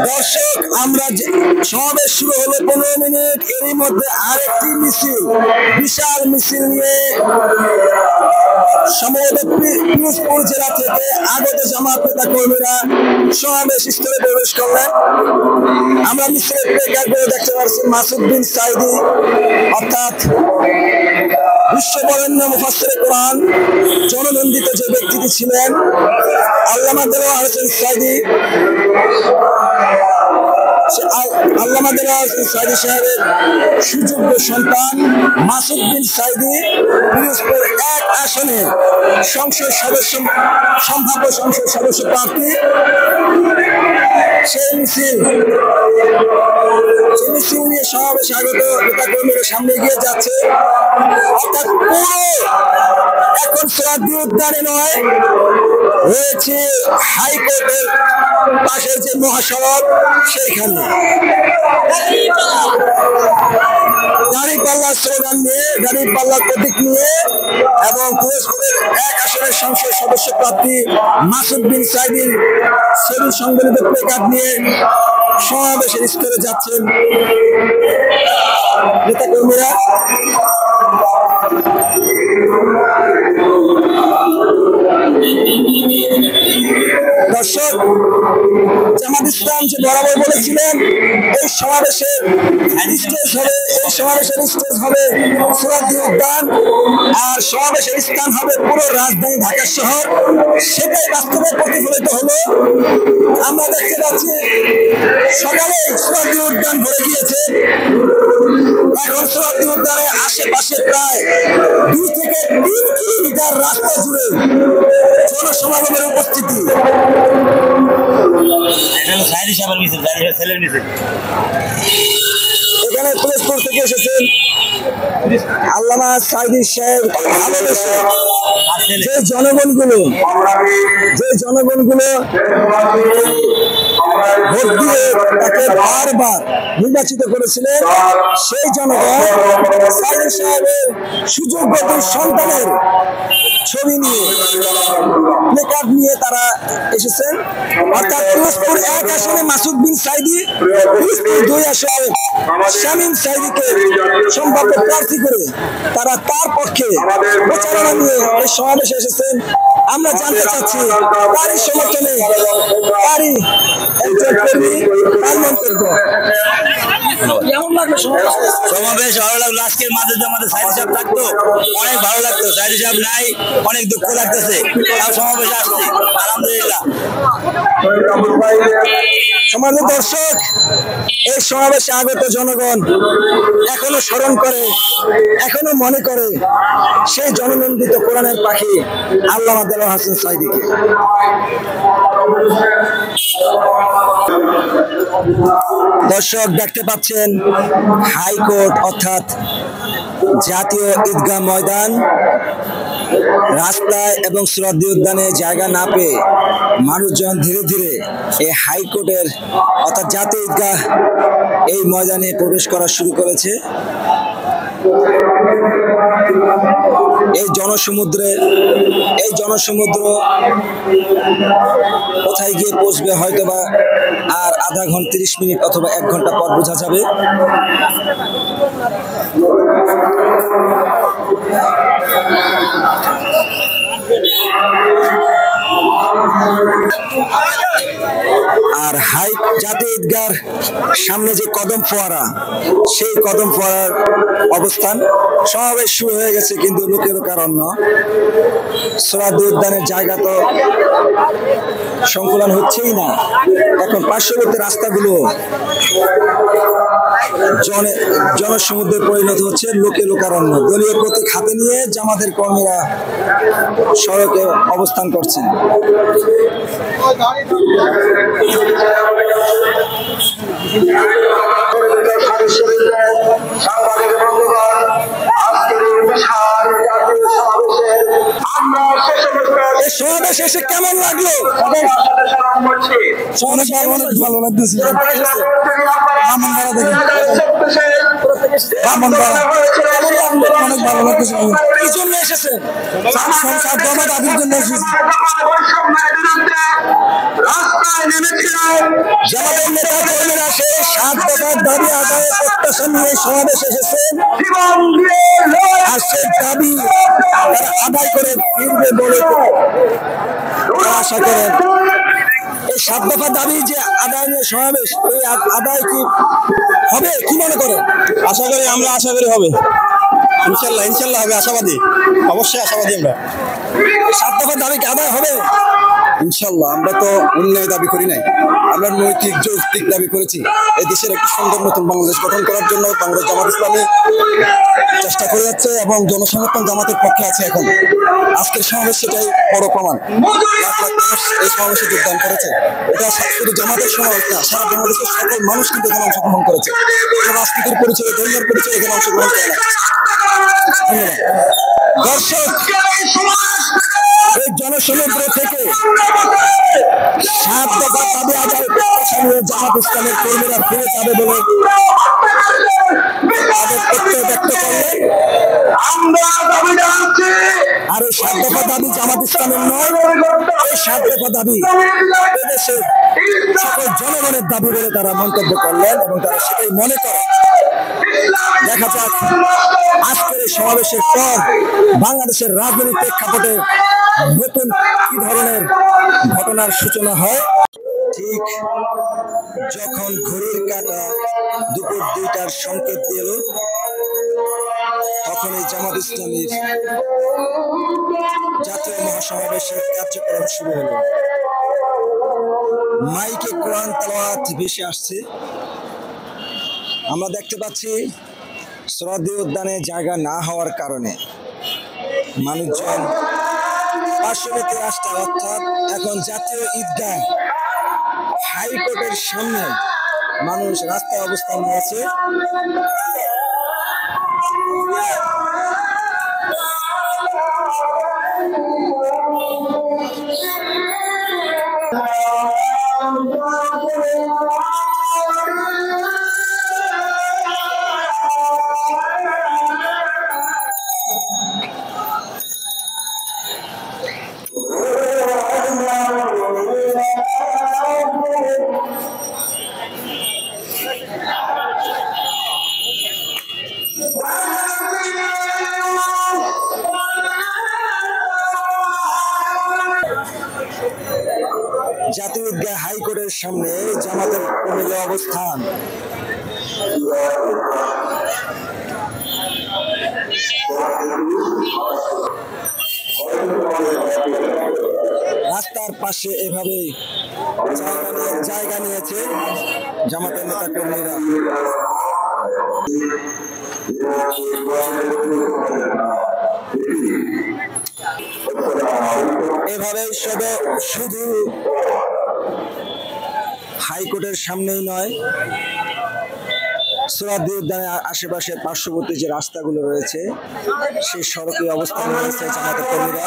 দর্শক, আমরা সমাবেশ শুরু হলো 15 মিনিট, এরই মধ্যে আরেকটি মিছিল, বিশাল মিছিল নিয়ে সম্ভবত পিরোজপুর জেলা থেকে আগত জামাত নেতা কর্মীরা সমাবেশ স্থলে প্রবেশ করলেন। আমরা মিছিলের প্রেক্ষাপটে দেখতে পাচ্ছি মাসুদ বিন সাইদি, অর্থাৎ বিশ্ববরেণ্য মুফাসসিরে কোরআন, জননন্দিত যে ব্যক্তিটি ছিলেন আল্লামা দেলোয়ার হোসেন সাইদি, আল্লামা দেলোয়ার হোসেন সাইদি সাহেবের সুযোগ্য সন্তান মাসুদ বিন সাইদি পিরোজপুর 1 আসনের সংসদ সদস্য, সম্ভাব্য সংসদ সদস্য প্রার্থী। সেই মিছিল নিয়ে সমাবেশ আগত নেতা কর্মীরা সামনে এগিয়ে যাচ্ছে। অর্থাৎ পুরো এখন সোহরাওয়ার্দী উদ্যানে নয়, রয়েছে হাইকোর্টের পাশে যে মহাসড়ক, সেইখানে দাঁড়িপাল্লার স্লোগান নিয়ে, দাঁড়িপাল্লার প্রতীক নিয়ে এবং পিরোজপুরের 1 আসনের সংসদ সদস্য প্রার্থী মাসুদ বিন সাইদির ছবি সংবলিত প্লেকার্ড নিয়ে সমাবেশের স্থলে যাচ্ছেন নেতা কর্মীরা। দর্শক, জামাত ইসলাম যে বরাবর বলেছিলেন এই সমাবেশের স্টেজ হবে সোহরাওয়ার্দী উদ্যান, আর সমাবেশের স্থান হবে পুরো রাজধানী ঢাকা শহর, সেটাই বাস্তবে প্রতিফলিত হলো। আমরা দেখতে পাচ্ছি সকালে সোহরাওয়ার্দী উদ্যান ভরে গিয়েছে। এখন সোহরাওয়ার্দী উদ্যানের আশেপাশে প্রায় 2 থেকে 3 কিলোমিটার রাস্তা জুড়ে জনসমাগমের উপস্থিতি। এখানে পিরোজপুর থেকে এসেছেন আল্লামা সাইদি সাহেব ভালোবেসে যে জনগণগুলো ভোট দিয়ে তাকে বারবার নির্বাচিত করেছিলেন, সেই জনগণ সাইদি সাহেবের সুযোগ্য সন্তানের ছবি নিয়ে, প্লেকার্ড নিয়ে তারা এসেছেন। অর্থাৎ পিরোজপুর 1 আসনে মাসুদ বিন সাইদি, পিরোজপুর 2 আসনে শামীম সাইদিকে সম্ভাব্য প্রার্থী করে তারা তার পক্ষে প্রচারণা নিয়ে এই সমাবেশে এসেছেন। আমরা জানতে চাচ্ছি তারই সমর্থনে, তারই একজন কর্মী, তার মন্তব্য কেমন লাগলো সমাবেশ? ভালো লাগলো। আজকের মাঝে যে আমাদের সাইদি সাহেব থাকতো অনেক ভালো লাগতো, সাইদি সাহেব নাই, অনেক দুঃখ লাগতেছে। সমাবেশে আসছি, আলহামদুলিল্লাহ। সমাজের দর্শক, এই সমাবেশে আগত জনগণ এখনো স্মরণ করে, এখনো মনে করে সেই জননন্দিত কোরআনের পাখি আল্লামা দেলোয়ার হোসেন সাইদিকে। দর্শক, দেখতে পাচ্ছেন হাইকোর্ট অর্থাৎ জাতীয় ঈদগাহ ময়দান, রাস্তায় এবং সোহরাওয়ার্দী উদ্যানে জায়গা না পেয়ে মানুষজন ধীরে ধীরে এই হাইকোর্টের অর্থাৎ জাতীয় ঈদগাহ এই ময়দানে প্রবেশ করা শুরু করেছে। এই জনসমুদ্র কোথায় গিয়ে পৌঁছবে হয়তোবা আর আধা ঘন্টা, 30 মিনিট অথবা 1 ঘন্টা পর বোঝা যাবে। আর জাতীয় ঈদগাহর সামনে যে কদম ফোয়ারা, সেই কদম ফোয়ারার অবস্থান। সমাবেশ শুরু হয়ে গেছে কিন্তু লোকেরও কারণ না, সোহরাওয়ার্দী উদ্যানের জায়গা তো সংকুলন হচ্ছেই না। এখন পার্শ্ববর্তী রাস্তাগুলো জনসমুদ্রে পরিণত হচ্ছে, লোকে লোকারণ্য। দলীয় প্রতীক হাতে নিয়ে জামাতের কর্মীরা সড়কে অবস্থান করছেন। সমাবেশ শেষে কেমন লাগলো? অনেক ভালো লাগতেছে। অনেক ভালো লাগতেছে। কি জন্য এসেছে? দাবির জন্য এসেছে। প্রত্যাশা নিয়ে সমাবেশে এসেছেন আর সেই দাবি তারা আদায় করে ফিরবে বলে আশা করেন। এই 7 দফা দাবি যে আদায় নিয়ে সমাবেশ, এই আদায় কি হবে কি মনে করেন? আশা করি হবে ইনশাল্লাহ হবে, আশাবাদী, অবশ্যই আশাবাদী আমরা। 7 দফা দাবি কি আদায় হবে? ইনশাল্লাহ। আমরা তো অন্যায় দাবি করি নাই, আমরা নৈতিক যৌক্তিক দাবি করেছি। এই দেশের একটি সুন্দর নতুন বাংলাদেশ গঠন করার জন্য বাংলাদেশ জামাত ইসলামী চেষ্টা করে যাচ্ছে এবং জনসমর্থন জামাতের পক্ষে আছে। এখন আজকের সমাবেশ সেটাই বড় প্রমাণ। লাখ লাখ মানুষ এই সমাবেশে যোগদান করেছে। এটা শুধু জামাতের সমাবেশ না, সারা বাংলাদেশের সকল মানুষ কিন্তু এখানে অংশগ্রহণ করেছে। রাজনীতির পরিচয়, ধর্মের পরিচয় এখানে অংশগ্রহণ করে না। দর্শক, এই জনসমুদ্র থেকে 7 দফা দাবি আদায় প্রত্যাশা নিয়ে জামাত ইসলামের কর্মীরা ফিরে যাবে বলে তাদের প্রত্যয় ব্যক্ত করলেন। আর এই 7 দফা দাবি জামাত ইসলামের নয়, এই 7 দফা দাবি এদেশের সকল জনগণের দাবি বলে তারা মন্তব্য করলেন এবং তারা সেটাই মনে করে। দেখা যাক আজকের এই সমাবেশের পর বাংলাদেশের রাজনৈতিক প্রেক্ষাপটে নতুন কি ধরনের ঘটনার সূচনা হয়। ঠিক যখন ঘড়ির কাঁটা দুপুর 2টার সংকেত দিল, তখন এই জামাত ইসলামীর জাতীয় মহাসমাবেশের কার্যক্রম শুরু হলো। মাইকে কোরআন তেলাওয়াত ভেসে আসছে। আমরা দেখতে পাচ্ছি শ্রদ্ধেয় উদ্যানে জায়গা না হওয়ার কারণে মানুষজন পার্শ্ববর্তী রাস্তায় অর্থাৎ এখন জাতীয় ঈদগাহ হাইকোর্টের সামনে মানুষ রাস্তায় অবস্থান নিয়েছে। জাতীয় ঈদগাহ হাইকোর্টের সামনে জামাতের কর্মীদের অবস্থান। রাস্তার পাশে এভাবে জায়গা নিয়েছে জামাতের নেতা কর্মীরা। এভাবে শুধু হাইকোর্টের সামনেই নয়, শ্রদ্ধেয় উদ্যানের আশেপাশে পার্শ্ববর্তী যে রাস্তাগুলো রয়েছে সেই সড়কে অবস্থান রয়েছে জামাতের কর্মীরা।